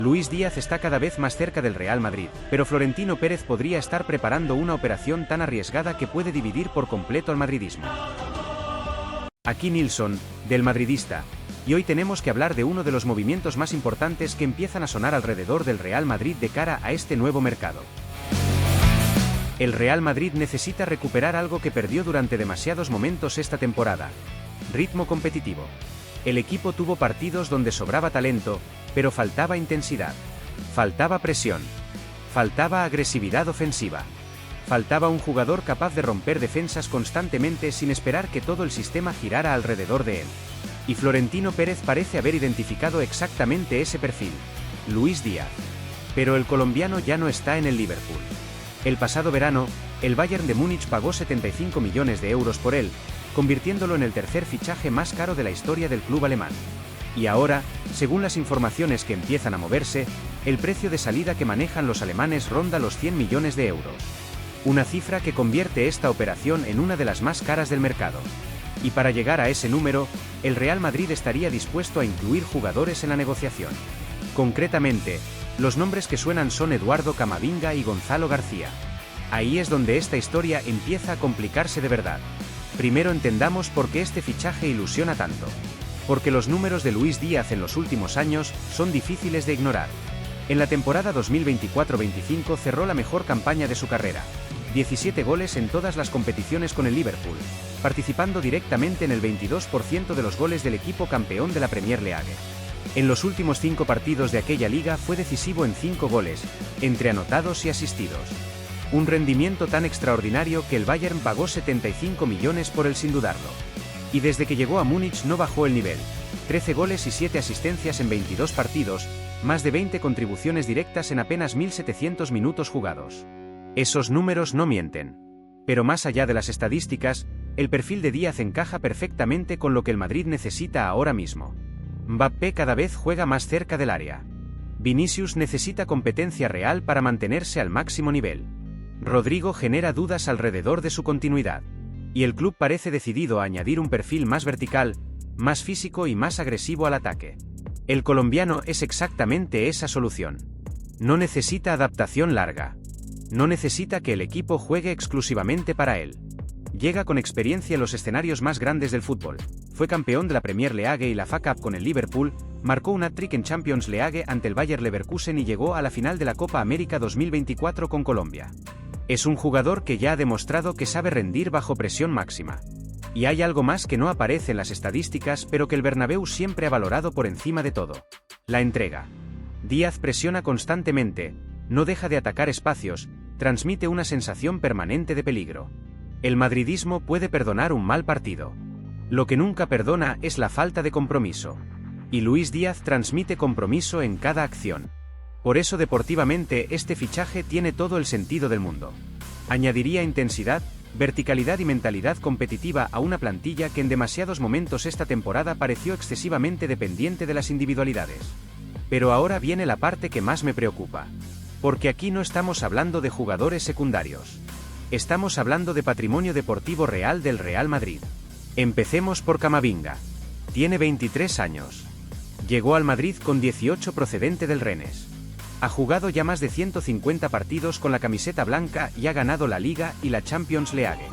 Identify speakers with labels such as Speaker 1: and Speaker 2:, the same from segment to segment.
Speaker 1: Luis Díaz está cada vez más cerca del Real Madrid, pero Florentino Pérez podría estar preparando una operación tan arriesgada que puede dividir por completo al madridismo. Aquí Nilsson, del Madridista, y hoy tenemos que hablar de uno de los movimientos más importantes que empiezan a sonar alrededor del Real Madrid de cara a este nuevo mercado. El Real Madrid necesita recuperar algo que perdió durante demasiados momentos esta temporada: ritmo competitivo. El equipo tuvo partidos donde sobraba talento, pero faltaba intensidad, faltaba presión, faltaba agresividad ofensiva, faltaba un jugador capaz de romper defensas constantemente sin esperar que todo el sistema girara alrededor de él. Y Florentino Pérez parece haber identificado exactamente ese perfil: Luis Díaz. Pero el colombiano ya no está en el Liverpool. El pasado verano, el Bayern de Múnich pagó 75 millones de euros por él, convirtiéndolo en el tercer fichaje más caro de la historia del club alemán. Y ahora, según las informaciones que empiezan a moverse, el precio de salida que manejan los alemanes ronda los 100 millones de euros. Una cifra que convierte esta operación en una de las más caras del mercado. Y para llegar a ese número, el Real Madrid estaría dispuesto a incluir jugadores en la negociación. Concretamente, los nombres que suenan son Eduardo Camavinga y Gonzalo García. Ahí es donde esta historia empieza a complicarse de verdad. Primero entendamos por qué este fichaje ilusiona tanto. Porque los números de Luis Díaz en los últimos años son difíciles de ignorar. En la temporada 2024-25 cerró la mejor campaña de su carrera: 17 goles en todas las competiciones con el Liverpool, participando directamente en el 22% de los goles del equipo campeón de la Premier League. En los últimos 5 partidos de aquella liga fue decisivo en 5 goles, entre anotados y asistidos. Un rendimiento tan extraordinario que el Bayern pagó 75 millones por él sin dudarlo. Y desde que llegó a Múnich no bajó el nivel: 13 goles y 7 asistencias en 22 partidos, más de 20 contribuciones directas en apenas 1.700 minutos jugados. Esos números no mienten. Pero más allá de las estadísticas, el perfil de Díaz encaja perfectamente con lo que el Madrid necesita ahora mismo. Mbappé cada vez juega más cerca del área. Vinicius necesita competencia real para mantenerse al máximo nivel. Rodrigo genera dudas alrededor de su continuidad. Y el club parece decidido a añadir un perfil más vertical, más físico y más agresivo al ataque. El colombiano es exactamente esa solución. No necesita adaptación larga. No necesita que el equipo juegue exclusivamente para él. Llega con experiencia en los escenarios más grandes del fútbol. Fue campeón de la Premier League y la FA Cup con el Liverpool, marcó un hat-trick en Champions League ante el Bayer Leverkusen y llegó a la final de la Copa América 2024 con Colombia. Es un jugador que ya ha demostrado que sabe rendir bajo presión máxima. Y hay algo más que no aparece en las estadísticas pero que el Bernabéu siempre ha valorado por encima de todo: la entrega. Díaz presiona constantemente, no deja de atacar espacios, transmite una sensación permanente de peligro. El madridismo puede perdonar un mal partido. Lo que nunca perdona es la falta de compromiso. Y Luis Díaz transmite compromiso en cada acción. Por eso deportivamente este fichaje tiene todo el sentido del mundo. Añadiría intensidad, verticalidad y mentalidad competitiva a una plantilla que en demasiados momentos esta temporada pareció excesivamente dependiente de las individualidades. Pero ahora viene la parte que más me preocupa. Porque aquí no estamos hablando de jugadores secundarios. Estamos hablando de patrimonio deportivo real del Real Madrid. Empecemos por Camavinga. Tiene 23 años. Llegó al Madrid con 18 procedente del Rennes. Ha jugado ya más de 150 partidos con la camiseta blanca y ha ganado la Liga y la Champions League.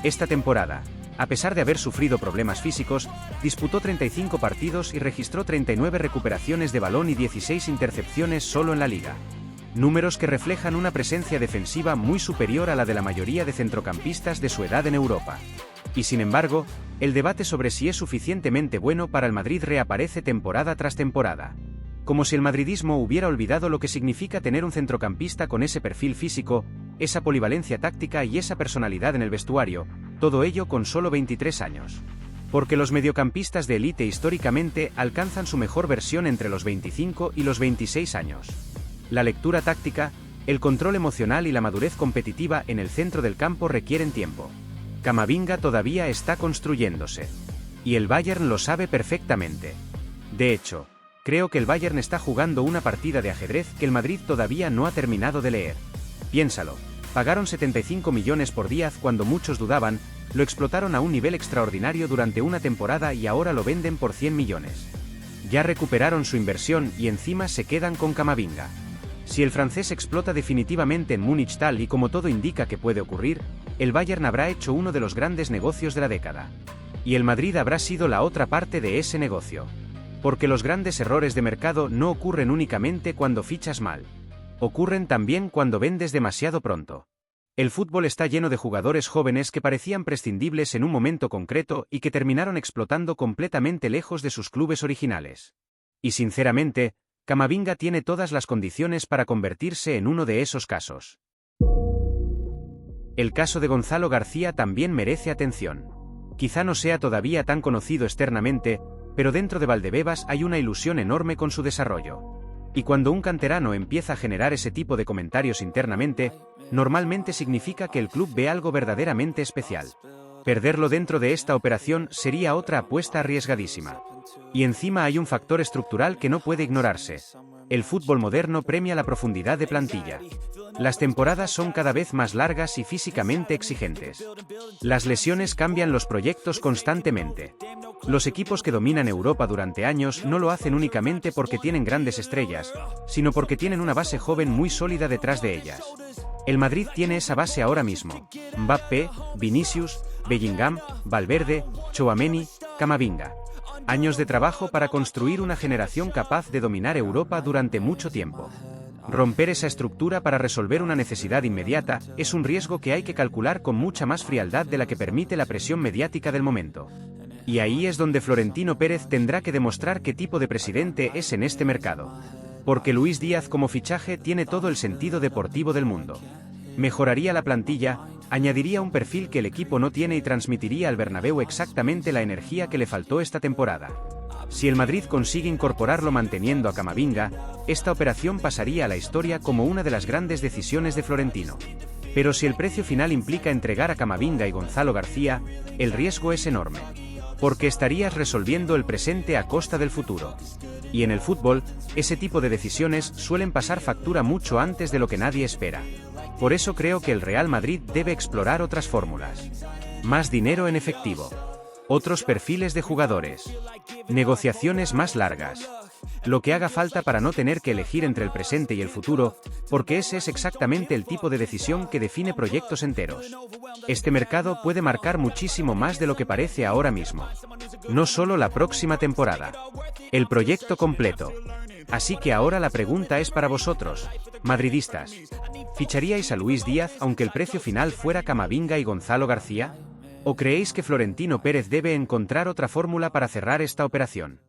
Speaker 1: Esta temporada, a pesar de haber sufrido problemas físicos, disputó 35 partidos y registró 39 recuperaciones de balón y 16 intercepciones solo en la Liga. Números que reflejan una presencia defensiva muy superior a la de la mayoría de centrocampistas de su edad en Europa. Y sin embargo, el debate sobre si es suficientemente bueno para el Madrid reaparece temporada tras temporada. Como si el madridismo hubiera olvidado lo que significa tener un centrocampista con ese perfil físico, esa polivalencia táctica y esa personalidad en el vestuario, todo ello con solo 23 años. Porque los mediocampistas de élite históricamente alcanzan su mejor versión entre los 25 y los 26 años. La lectura táctica, el control emocional y la madurez competitiva en el centro del campo requieren tiempo. Camavinga todavía está construyéndose. Y el Bayern lo sabe perfectamente. De hecho, creo que el Bayern está jugando una partida de ajedrez que el Madrid todavía no ha terminado de leer. Piénsalo, pagaron 75 millones por Díaz cuando muchos dudaban, lo explotaron a un nivel extraordinario durante una temporada y ahora lo venden por 100 millones. Ya recuperaron su inversión y encima se quedan con Camavinga. Si el francés explota definitivamente en Múnich tal y como todo indica que puede ocurrir, el Bayern habrá hecho uno de los grandes negocios de la década. Y el Madrid habrá sido la otra parte de ese negocio. Porque los grandes errores de mercado no ocurren únicamente cuando fichas mal. Ocurren también cuando vendes demasiado pronto. El fútbol está lleno de jugadores jóvenes que parecían prescindibles en un momento concreto y que terminaron explotando completamente lejos de sus clubes originales. Y sinceramente, Camavinga tiene todas las condiciones para convertirse en uno de esos casos. El caso de Gonzalo García también merece atención. Quizá no sea todavía tan conocido externamente, pero dentro de Valdebebas hay una ilusión enorme con su desarrollo. Y cuando un canterano empieza a generar ese tipo de comentarios internamente, normalmente significa que el club ve algo verdaderamente especial. Perderlo dentro de esta operación sería otra apuesta arriesgadísima. Y encima hay un factor estructural que no puede ignorarse. El fútbol moderno premia la profundidad de plantilla. Las temporadas son cada vez más largas y físicamente exigentes. Las lesiones cambian los proyectos constantemente. Los equipos que dominan Europa durante años no lo hacen únicamente porque tienen grandes estrellas, sino porque tienen una base joven muy sólida detrás de ellas. El Madrid tiene esa base ahora mismo. Mbappé, Vinicius, Bellingham, Valverde, Tchouaméni, Camavinga. Años de trabajo para construir una generación capaz de dominar Europa durante mucho tiempo. Romper esa estructura para resolver una necesidad inmediata es un riesgo que hay que calcular con mucha más frialdad de la que permite la presión mediática del momento. Y ahí es donde Florentino Pérez tendrá que demostrar qué tipo de presidente es en este mercado. Porque Luis Díaz como fichaje tiene todo el sentido deportivo del mundo. Mejoraría la plantilla, añadiría un perfil que el equipo no tiene y transmitiría al Bernabéu exactamente la energía que le faltó esta temporada. Si el Madrid consigue incorporarlo manteniendo a Camavinga, esta operación pasaría a la historia como una de las grandes decisiones de Florentino. Pero si el precio final implica entregar a Camavinga y Gonzalo García, el riesgo es enorme. Porque estarías resolviendo el presente a costa del futuro. Y en el fútbol, ese tipo de decisiones suelen pasar factura mucho antes de lo que nadie espera. Por eso creo que el Real Madrid debe explorar otras fórmulas. Más dinero en efectivo. Otros perfiles de jugadores. Negociaciones más largas. Lo que haga falta para no tener que elegir entre el presente y el futuro, porque ese es exactamente el tipo de decisión que define proyectos enteros. Este mercado puede marcar muchísimo más de lo que parece ahora mismo. No solo la próxima temporada. El proyecto completo. Así que ahora la pregunta es para vosotros, madridistas. ¿Ficharíais a Luis Díaz aunque el precio final fuera Camavinga y Gonzalo García? ¿O creéis que Florentino Pérez debe encontrar otra fórmula para cerrar esta operación?